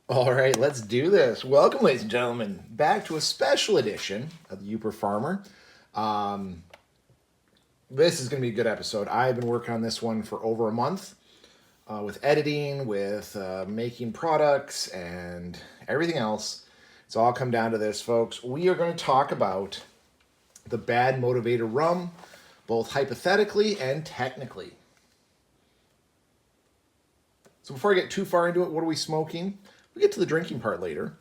All right, let's do this. Welcome, ladies and gentlemen, back to a special edition of the Yooper Farmer. Um, this is going to be a good episode. I've been working on this one for over a month with editing, with making products, and everything else. It's all come down to this, folks. We are going to talk about the Badmotivator Rum, both hypothetically and technically. So before I get too far into it, what are we smoking? We get to the drinking part later.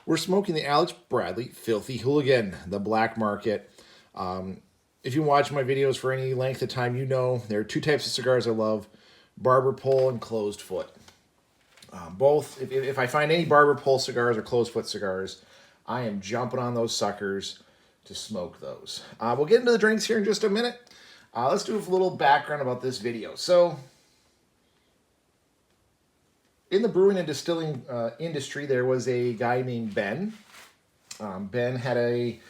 We're smoking the Alex Bradley Filthy Hooligan, the black market. If you watch my videos for any length of time, you know there are two types of cigars I love, barber pole and closed foot. Both, if I find any barber pole cigars or closed foot cigars, I am jumping on those suckers to smoke those. We'll get into the drinks here in just a minute. Let's do a little background about this video. So, in the brewing and distilling industry, there was a guy named Ben. Ben had a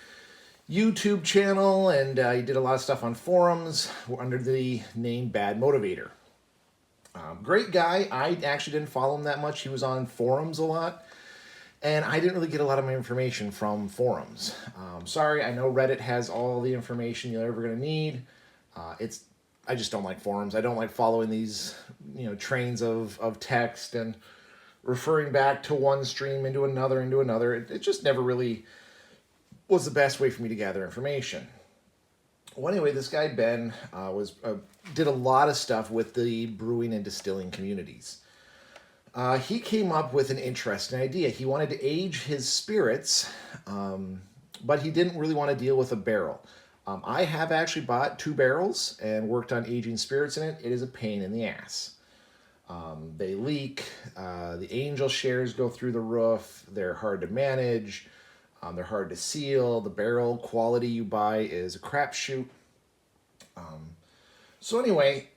YouTube channel, and he did a lot of stuff on forums under the name Badmotivator. Great guy. I actually didn't follow him that much. He was on forums a lot, and I didn't really get a lot of my information from forums. Sorry, I know Reddit has all the information you're ever going to need. I just don't like forums. I don't like following these, trains of text and referring back to one stream into another. It just never really was the best way for me to gather information. Well, anyway, this guy Ben did a lot of stuff with the brewing and distilling communities. He came up with an interesting idea. He wanted to age his spirits, but he didn't really want to deal with a barrel. I have actually bought 2 barrels and worked on aging spirits in it. It is a pain in the ass. They leak. The angel shares go through the roof. They're hard to manage. They're hard to seal. The barrel quality you buy is a crapshoot. So anyway,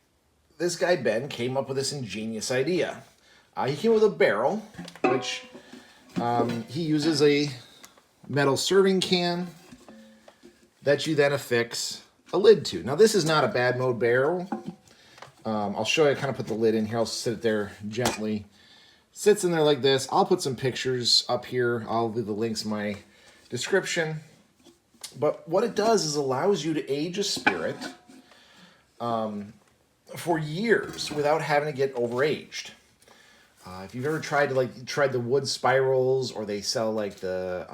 this guy Ben came up with this ingenious idea. He came up with a barrel, which he uses a metal serving can that you then affix a lid to. Now, this is not a BadMo barrel. I'll show you. I kind of put the lid in here. I'll sit it there gently. Sits in there like this. I'll put some pictures up here. I'll leave the links in my description. But what it does is allows you to age a spirit for years without having to get overaged. If you've ever tried the wood spirals, or they sell like the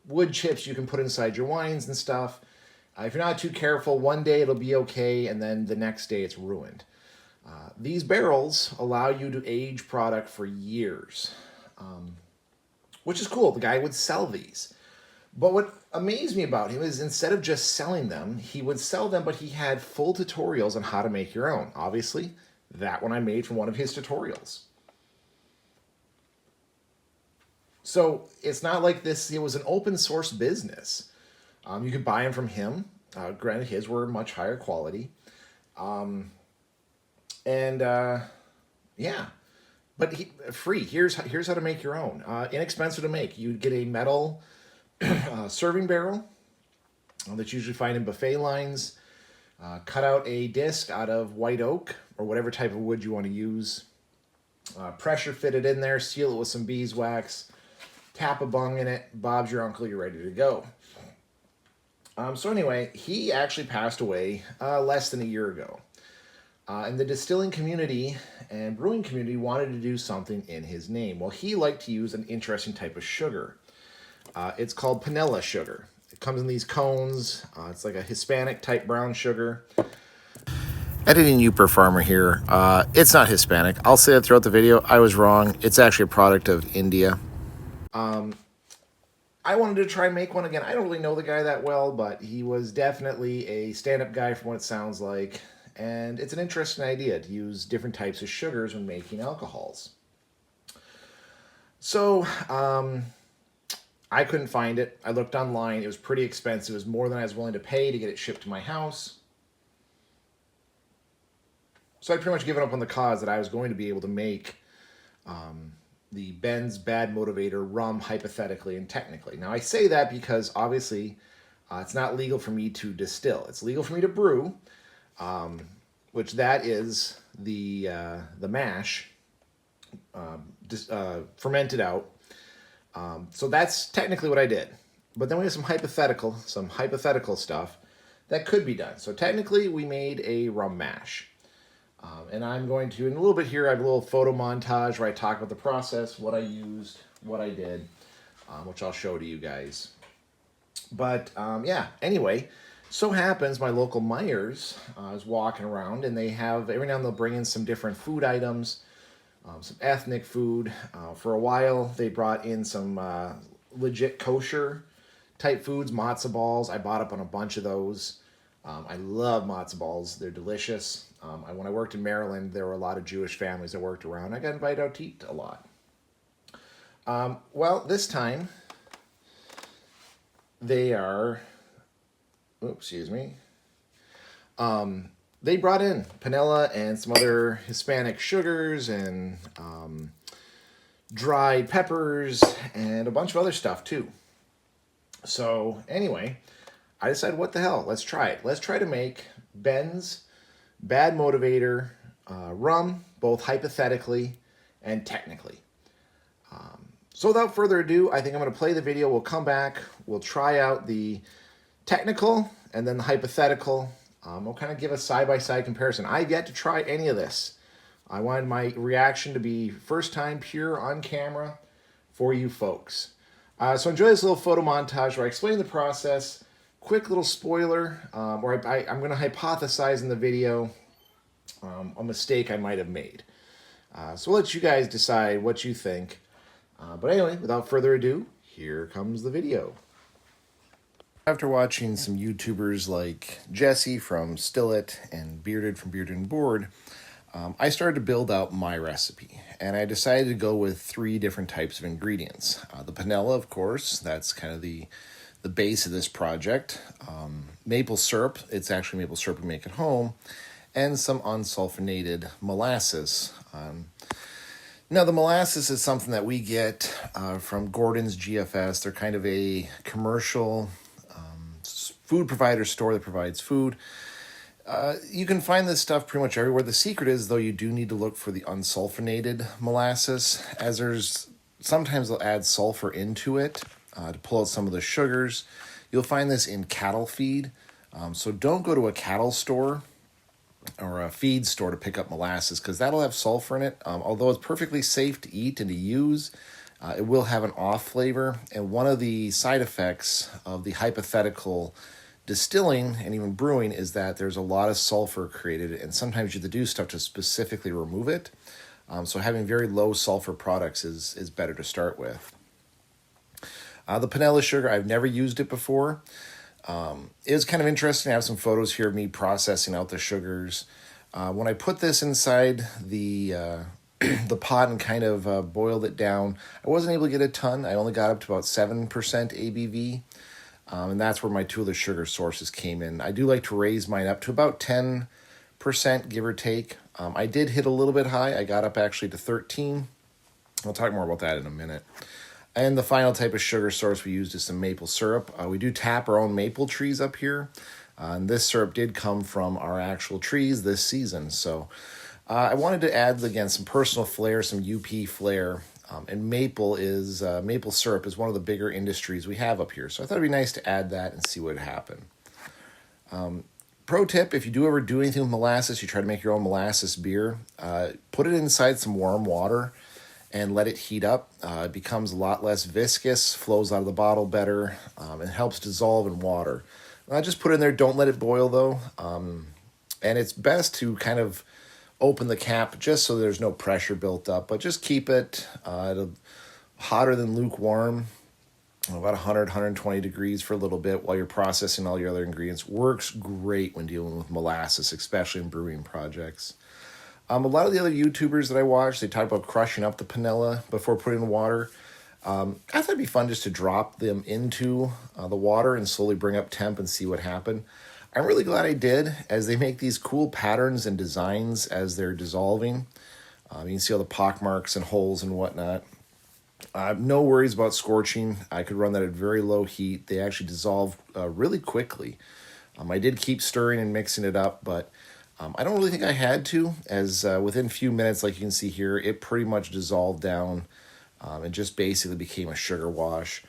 wood chips you can put inside your wines and stuff. If you're not too careful, one day it'll be okay, and then the next day it's ruined. These barrels allow you to age product for years, which is cool. The guy would sell these. But what amazed me about him is instead of just selling them, he would sell them, but he had full tutorials on how to make your own. Obviously, that one I made from one of his tutorials. So it's not like this, it was an open source business. You could buy them from him. Granted, his were much higher quality. Yeah, but free. Here's how to make your own. Inexpensive to make. You'd get a metal serving barrel that you usually find in buffet lines. Cut out a disc out of white oak or whatever type of wood you want to use. Pressure fit it in there. Seal it with some beeswax. Tap a bung in it. Bob's your uncle. You're ready to go. So anyway, he actually passed away less than a year ago. And the distilling community and brewing community wanted to do something in his name. Well, he liked to use an interesting type of sugar. It's called Panela Sugar. It comes in these cones. It's like a Hispanic type brown sugar. Editing Yooper Farmer here. It's not Hispanic. I'll say it throughout the video. I was wrong. It's actually a product of India. I wanted to try and make one again. I don't really know the guy that well, but he was definitely a stand-up guy from what it sounds like. And it's an interesting idea to use different types of sugars when making alcohols. So, I couldn't find it. I looked online. It was pretty expensive. It was more than I was willing to pay to get it shipped to my house. So I'd pretty much given up on the cause that I was going to be able to make the Ben's Badmotivator Rum hypothetically and technically. Now, I say that because obviously it's not legal for me to distill. It's legal for me to brew, which that is the mash fermented out. So that's technically what I did. But then we have some hypothetical stuff that could be done. So technically we made a rum mash. And I'm going to, in a little bit here, I have a little photo montage where I talk about the process, what I used, what I did, which I'll show to you guys. But yeah, anyway, so happens my local Myers is walking around, and they have, every now and then they'll bring in some different food items, some ethnic food. For a while, they brought in some legit kosher type foods, matzo balls. I bought up on a bunch of those. I love matzo balls. They're delicious. When I worked in Maryland, there were a lot of Jewish families that worked around. I got invited out to eat a lot. Well, this time, they are, excuse me, they brought in Panela and some other Hispanic sugars and dried peppers and a bunch of other stuff too. So anyway, I decided, what the hell, let's try it. Let's try to make Ben's Badmotivator rum, both hypothetically and technically. So without further ado, I think I'm going to play the video. We'll come back. We'll try out the technical and then the hypothetical. We'll kind of give a side-by-side comparison. I've yet to try any of this. I wanted my reaction to be first time, pure, on camera for you folks. So enjoy this little photo montage where I explain the process. Quick little spoiler, where I'm going to hypothesize in the video a mistake I might have made. So we'll let you guys decide what you think. But anyway, without further ado, here comes the video. After watching some YouTubers like Jesse from Stillet and Bearded from Bearded and Board, I started to build out my recipe. And I decided to go with 3 different types of ingredients. The Panela, of course, that's kind of the base of this project. Maple syrup, it's actually maple syrup we make at home. And some unsulfurated molasses. Now, the molasses is something that we get from Gordon's GFS. They're kind of a commercial food provider store that provides food. You can find this stuff pretty much everywhere. The secret is, though, you do need to look for the unsulfurated molasses, as sometimes they'll add sulfur into it to pull out some of the sugars. You'll find this in cattle feed. So don't go to a cattle store or a feed store to pick up molasses, because that'll have sulfur in it. Although it's perfectly safe to eat and to use, it will have an off flavor. And one of the side effects of the hypothetical distilling and even brewing is that there's a lot of sulfur created, and sometimes you have to do stuff to specifically remove it. So having very low sulfur products is better to start with. The Panela Sugar, I've never used it before. It was kind of interesting to have some photos here of me processing out the sugars. When I put this inside the pot and kind of boiled it down, I wasn't able to get a ton. I only got up to about 7% ABV, and that's where my 2 other sugar sources came in. I do like to raise mine up to about 10%, give or take. I did hit a little bit high. I got up actually to 13. I'll talk more about that in a minute. And the final type of sugar source we used is some maple syrup. We do tap our own maple trees up here. And this syrup did come from our actual trees this season. So I wanted to add, again, some personal flair, some UP flair. And maple syrup is one of the bigger industries we have up here. So I thought it'd be nice to add that and see what would happen. Pro tip, if you do ever do anything with molasses, you try to make your own molasses beer, put it inside some warm water and let it heat up. It becomes a lot less viscous, flows out of the bottle better, and helps dissolve in water. Just put it in there. Don't let it boil, though. And it's best to kind of open the cap just so there's no pressure built up, but just keep it hotter than lukewarm, about 100, 120 degrees for a little bit while you're processing all your other ingredients. Works great when dealing with molasses, especially in brewing projects. A lot of the other YouTubers that I watch, they talk about crushing up the Panela before putting in water. I thought it'd be fun just to drop them into the water and slowly bring up temp and see what happened. I'm really glad I did, as they make these cool patterns and designs as they're dissolving. You can see all the pock marks and holes and whatnot. No worries about scorching. I could run that at very low heat. They actually dissolve really quickly. I did keep stirring and mixing it up, but I don't really think I had to, as within a few minutes, like you can see here, it pretty much dissolved down and just basically became a sugar wash.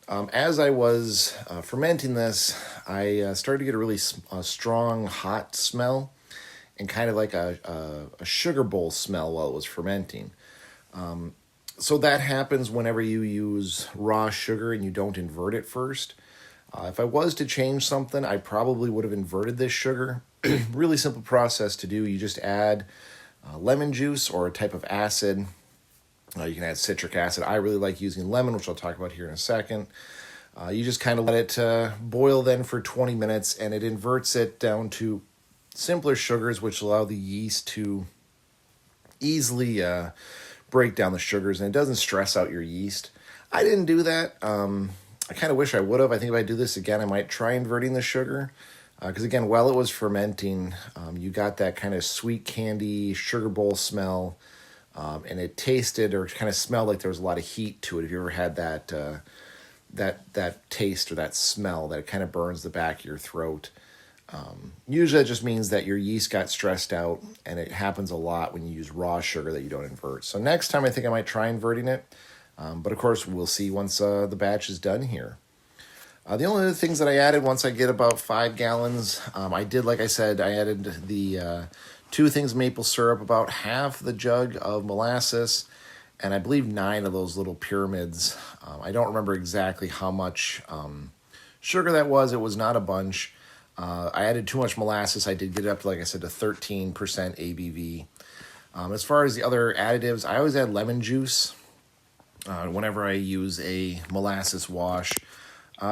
As I was fermenting this, I started to get a really strong, hot smell and kind of like a sugar bowl smell while it was fermenting. So that happens whenever you use raw sugar and you don't invert it first. If I was to change something, I probably would have inverted this sugar. Really simple process to do. You just add lemon juice or a type of acid. You can add citric acid. I really like using lemon, which I'll talk about here in a second. You just kind of let it boil then for 20 minutes, and it inverts it down to simpler sugars, which allow the yeast to easily break down the sugars, and it doesn't stress out your yeast. I didn't do that. I kind of wish I would have. I think if I do this again, I might try inverting the sugar. Because again, while it was fermenting, you got that kind of sweet candy sugar bowl smell, and it tasted or kind of smelled like there was a lot of heat to it. If you ever had that that taste or that smell that it kind of burns the back of your throat. Usually that just means that your yeast got stressed out, and it happens a lot when you use raw sugar that you don't invert. So next time I think I might try inverting it, but of course we'll see once the batch is done here. The only other things that I added once I get about 5 gallons, I did, like I said, I added the 2 things maple syrup, about half the jug of molasses, and I believe 9 of those little pyramids. I don't remember exactly how much sugar that was. It was not a bunch. I added too much molasses. I did get it up to, like I said, to 13% ABV. As far as the other additives, I always add lemon juice whenever I use a molasses wash.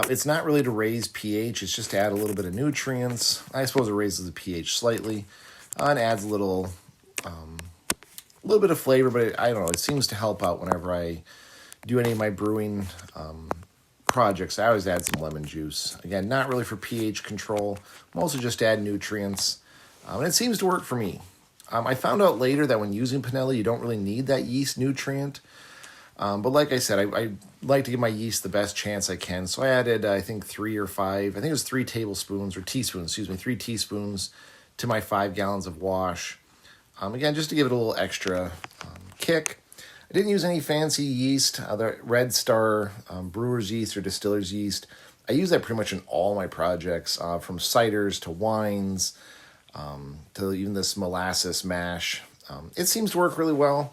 It's not really to raise pH. It's just to add a little bit of nutrients. I suppose it raises the pH slightly and adds a little bit of flavor, but I don't know. It seems to help out whenever I do any of my brewing projects. I always add some lemon juice. Again, not really for pH control. Mostly just to add nutrients. And it seems to work for me. I found out later that when using Panela, you don't really need that yeast nutrient. But like I said, I like to give my yeast the best chance I can. So I added, I think 3 or 5, I think it was 3 tablespoons or teaspoons, 3 teaspoons to my 5 gallons of wash. Again, just to give it a little extra kick. I didn't use any fancy yeast, the Red Star brewer's yeast or distiller's yeast. I use that pretty much in all my projects, from ciders to wines, to even this molasses mash. It seems to work really well.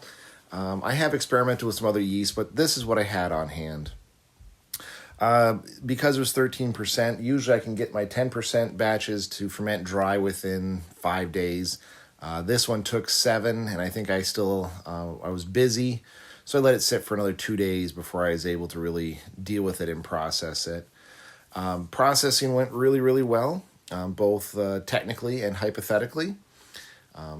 I have experimented with some other yeast, but this is what I had on hand. Because it was 13%, usually I can get my 10% batches to ferment dry within 5 days. This one took 7, and I think I was busy, so I let it sit for another 2 days before I was able to really deal with it and process it. Processing went really, really well, both technically and hypothetically.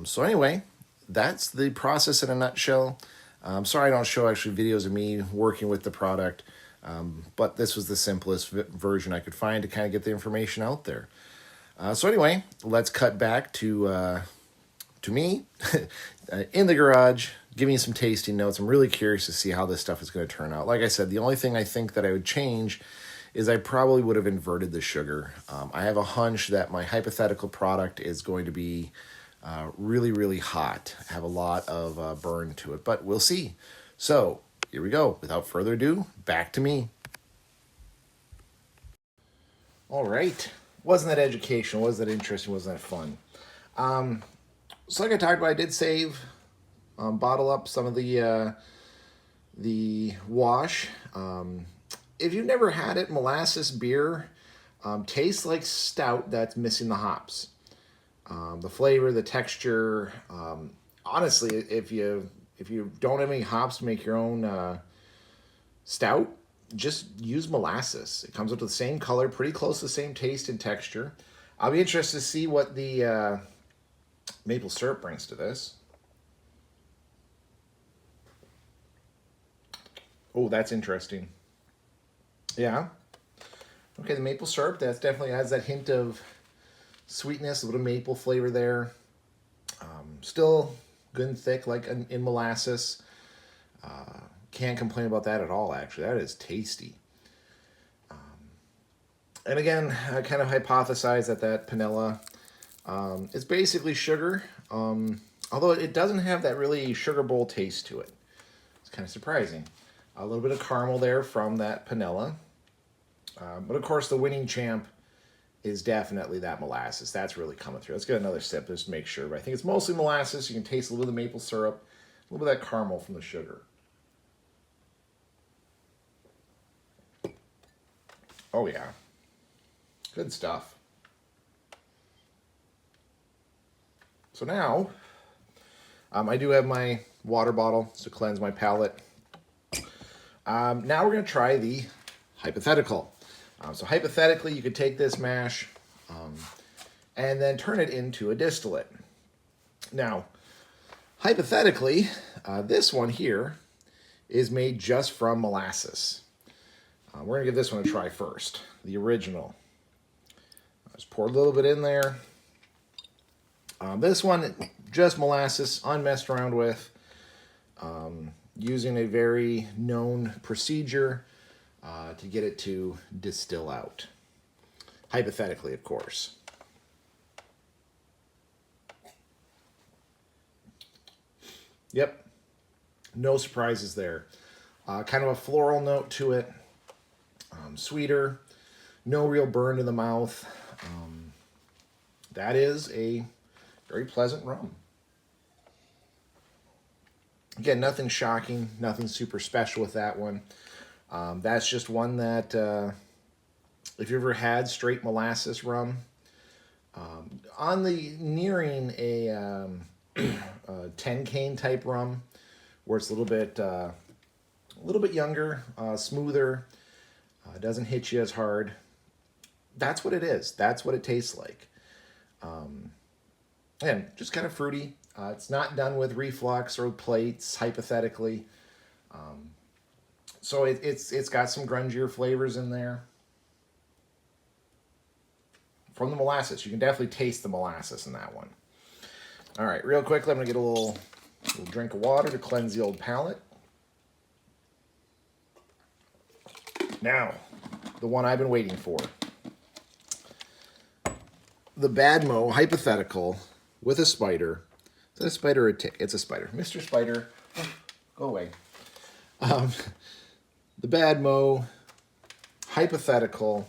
So anyway, that's the process in a nutshell. I'm sorry I don't show actually videos of me working with the product, but this was the simplest version I could find to kind of get the information out there. So anyway, let's cut back to me in the garage, giving you some tasting notes. I'm really curious to see how this stuff is going to turn out. Like I said, the only thing I think that I would change is I probably would have inverted the sugar. I have a hunch that my hypothetical product is going to be really, really hot, have a lot of burn to it, but we'll see. So here we go. Without further ado, back to me. All right. Wasn't that educational? Wasn't that interesting? Wasn't that fun? So like I talked about, I did save, bottle up some of the wash. If you've never had it, molasses beer tastes like stout that's missing the hops. The flavor, the texture. Honestly, if you don't have any hops to make your own stout, just use molasses. It comes up to the same color, pretty close to the same taste and texture. I'll be interested to see what the maple syrup brings to this. Oh, that's interesting. Yeah. Okay, the maple syrup, that definitely adds that hint of sweetness, a little maple flavor there. Still good and thick like in molasses. Can't complain about that at all, actually. That is tasty. And again, I kind of hypothesized that Panela It's basically sugar, although it doesn't have that really sugar bowl taste to it. It's kind of surprising. A little bit of caramel there from that Panela. But of course, the winning champ is definitely that molasses. That's really coming through. Let's get another sip just to make sure. But I think it's mostly molasses. You can taste a little bit of the maple syrup, a little bit of that caramel from the sugar. Oh yeah, good stuff. So now, I do have my water bottle to cleanse my palate. Now we're going to try the Hypothetical. So hypothetically, you could take this mash and then turn it into a distillate. Now, hypothetically, this one here is made just from molasses. We're going to give this one a try first, the original. Just pour a little bit in there. This one, just molasses, unmessed around with, using a very known procedure to get it to distill out. Hypothetically, of course. Yep, no surprises there. Kind of a floral note to it, sweeter, no real burn in the mouth. That is a very pleasant rum. Again, nothing shocking, nothing super special with that one. That's just one that, if you ever had straight molasses rum, on the nearing a 10 cane type rum, where it's a little bit younger, smoother, doesn't hit you as hard. That's what it is. That's what it tastes like. And just kind of fruity. It's not done with reflux or plates, hypothetically. So it's got some grungier flavors in there. From the molasses. You can definitely taste the molasses in that one. All right, real quickly, I'm going to get a little drink of water to cleanse the old palate. Now, the one I've been waiting for. The BadMo Hypothetical with a spider. Is that a spider or a tick? It's a spider. Mr. Spider, go away. The BadMo Hypothetical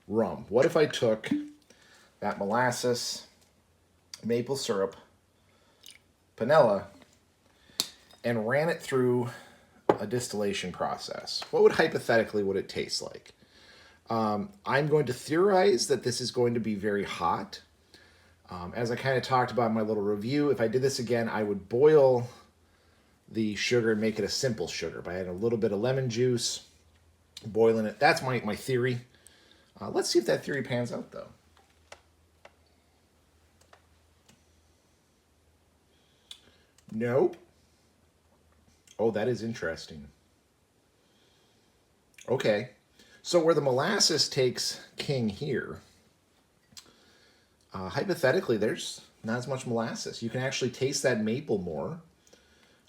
rum. What if I took that molasses, maple syrup, Panela, and ran it through a distillation process? What would it taste like? I'm going to theorize that this is going to be very hot. As I kind of talked about in my little review, if I did this again, I would boil the sugar and make it a simple sugar by adding a little bit of lemon juice, boiling it. That's my theory. Let's see if that theory pans out, though. Nope. Oh, that is interesting. Okay. So where the molasses takes king here, hypothetically, there's not as much molasses. You can actually taste that maple more.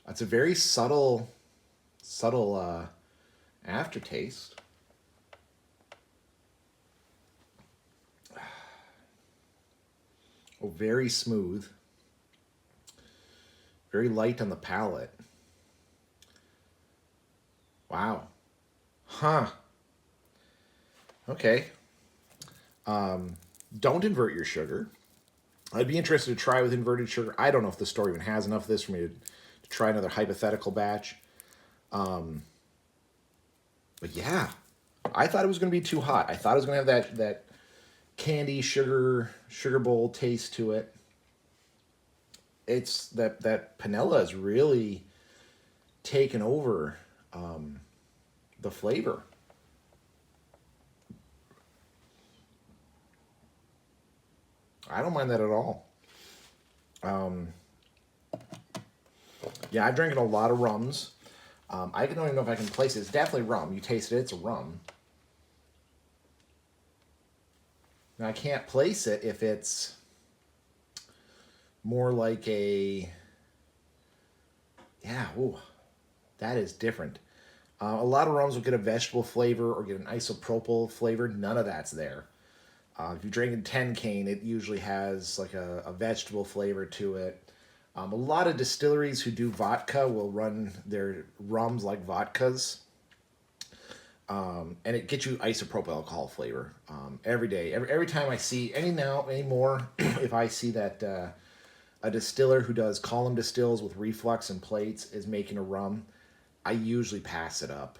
It's a very subtle aftertaste. Oh, very smooth. Very light on the palate. Wow. Huh. Okay. Don't invert your sugar. I'd be interested to try with inverted sugar. I don't know if the store even has enough of this for me to try another hypothetical batch. But yeah, I thought it was going to be too hot. I thought it was going to have that candy sugar bowl taste to it. It's that Panela is really taken over the flavor. I don't mind that at all. Yeah, I've drinking a lot of rums. I don't even know if I can place it. It's definitely rum. You taste it, it's a rum. Now, I can't place it if it's more like a... Yeah, ooh, that is different. A lot of rums will get a vegetable flavor or get an isopropyl flavor. None of that's there. If you're drinking 10 cane, it usually has like a vegetable flavor to it. A lot of distilleries who do vodka will run their rums like vodkas. And it gets you isopropyl alcohol flavor every day. Every time I see anymore, if I see that a distiller who does column distills with reflux and plates is making a rum, I usually pass it up.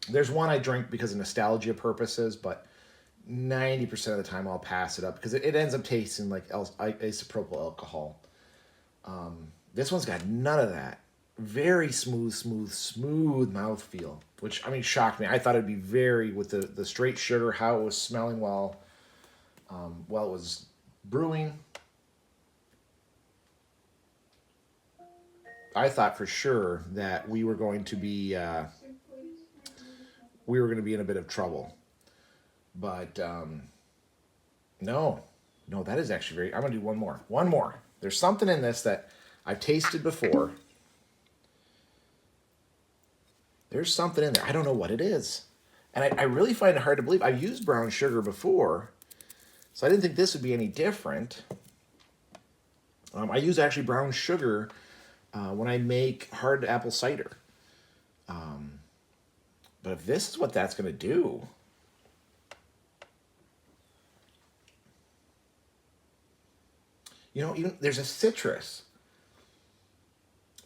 There's one I drink because of nostalgia purposes, but 90% of the time I'll pass it up because it ends up tasting like isopropyl alcohol. This one's got none of that. Very smooth mouthfeel, which, I mean, shocked me. I thought it'd be very, with the straight sugar, how it was smelling while it was brewing. I thought for sure that we were going to be in a bit of trouble. But no, that is actually very. I'm gonna do one more. One more. There's something in this that I've tasted before. There's something in there. I don't know what it is, and I really find it hard to believe. I've used brown sugar before, so I didn't think this would be any different. I use actually brown sugar when I make hard apple cider. But if this is what that's going to do, even there's a citrus.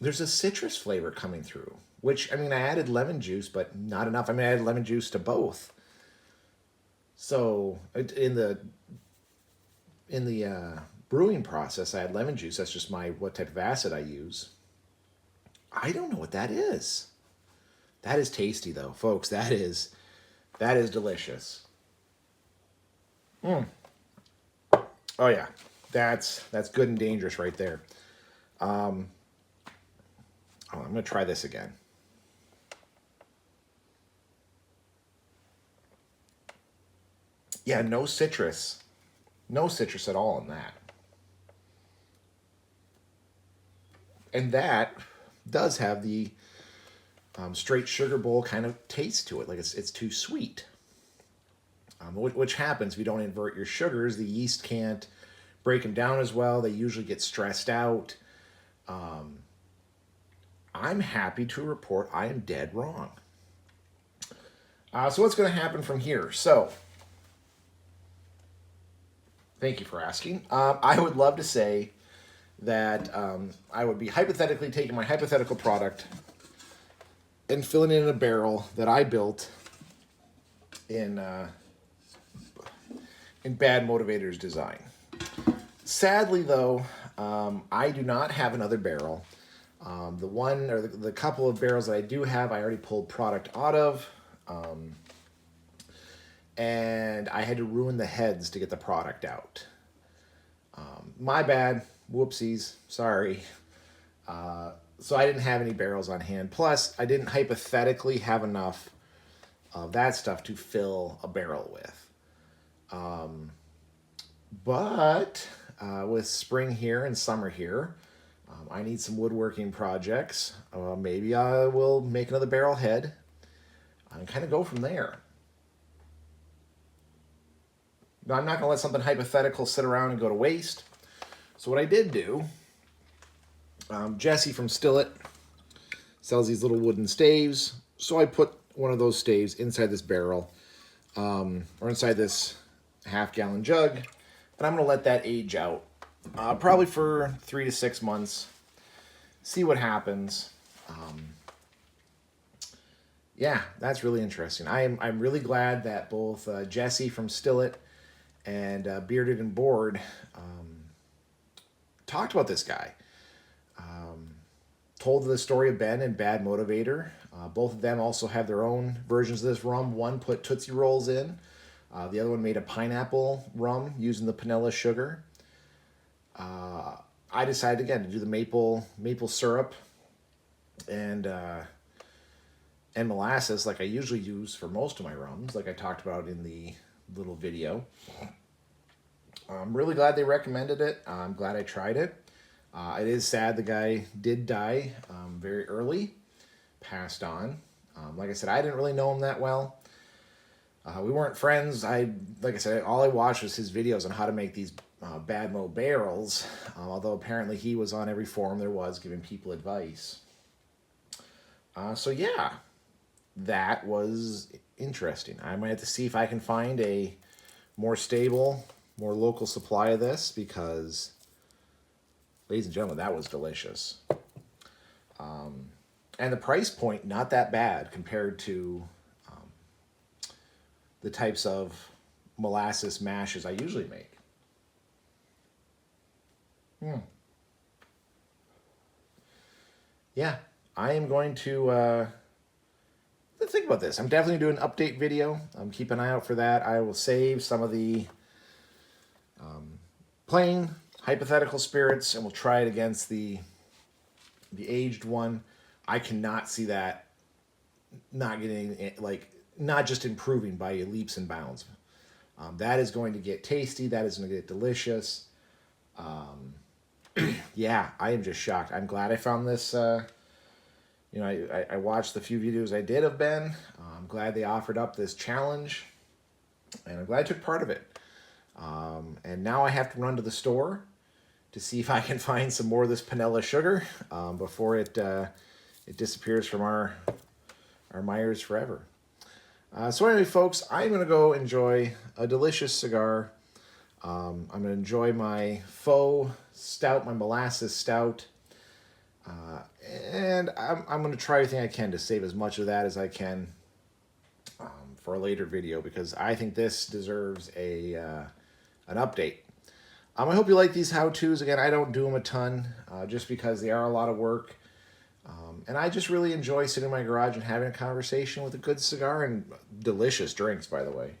There's a citrus flavor coming through, which, I mean, I added lemon juice, but not enough. I mean, I added lemon juice to both. So in the brewing process, I had lemon juice. That's just what type of acid I use. I don't know what that is. That is tasty, though, folks. That is delicious. Oh yeah, that's good and dangerous right there. I'm gonna try this again. Yeah, no citrus at all in that. And that does have the straight sugar bowl kind of taste to it. Like it's too sweet. Which happens if you don't invert your sugars. The yeast can't break them down as well. They usually get stressed out. I'm happy to report I am dead wrong. So what's going to happen from here? So, thank you for asking. I would love to say that I would be hypothetically taking my hypothetical product and filling it in a barrel that I built in Badmotivator's design. Sadly, though, I do not have another barrel. The one or the couple of barrels that I do have, I already pulled product out of, and I had to ruin the heads to get the product out. My bad. Whoopsies. Sorry. So I didn't have any barrels on hand. Plus, I didn't hypothetically have enough of that stuff to fill a barrel with. But with spring here and summer here, I need some woodworking projects. Maybe I will make another barrel head and kind of go from there. Now, I'm not going to let something hypothetical sit around and go to waste. So what I did do, Jesse from Stillet sells these little wooden staves. So I put one of those staves inside this barrel, or inside this half-gallon jug, and I'm going to let that age out, probably for 3 to 6 months. See what happens. Yeah, that's really interesting. I'm really glad that both Jesse from Stillet and Bearded and Bored talked about this guy. Told the story of Ben and Badmotivator. Both of them also have their own versions of this rum. One put Tootsie Rolls in. The other one made a pineapple rum using the Panela Sugar. I decided again to do the maple syrup and molasses like I usually use for most of my rums, like I talked about in the little video. I'm really glad they recommended it. I'm glad I tried it. It is sad the guy did die very early, passed on. Like I said, I didn't really know him that well. We weren't friends. Like I said, all I watched was his videos on how to make these BadMo barrels, although apparently he was on every forum there was giving people advice. So yeah, that was interesting. I might have to see if I can find a more stable, more local supply of this, because, ladies and gentlemen, that was delicious. And the price point, not that bad compared to the types of molasses mashes I usually make. Yeah, I am going to think about this. I'm definitely doing an update video. Keep an eye out for that. I will save some of the plain hypothetical spirits, and we'll try it against the aged one. I cannot see that not getting, like, not just improving by leaps and bounds. That is going to get tasty. That is going to get delicious. Yeah, I am just shocked. I'm glad I found this. I watched the few videos I did of Ben. I'm glad they offered up this challenge, and I'm glad I took part of it. And now I have to run to the store to see if I can find some more of this Panela Sugar before it disappears from our Myers forever. So anyway, folks, I'm going to go enjoy a delicious cigar. I'm going to enjoy my faux stout, my molasses stout. And I'm going to try everything I can to save as much of that as I can for a later video, because I think this deserves an update. I hope you like these how-tos. Again, I don't do them a ton just because they are a lot of work. And I just really enjoy sitting in my garage and having a conversation with a good cigar and delicious drinks, by the way.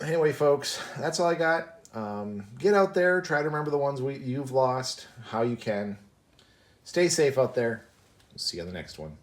Anyway, folks, that's all I got. Get out there. Try to remember the ones you've lost, how you can. Stay safe out there. We'll see you on the next one.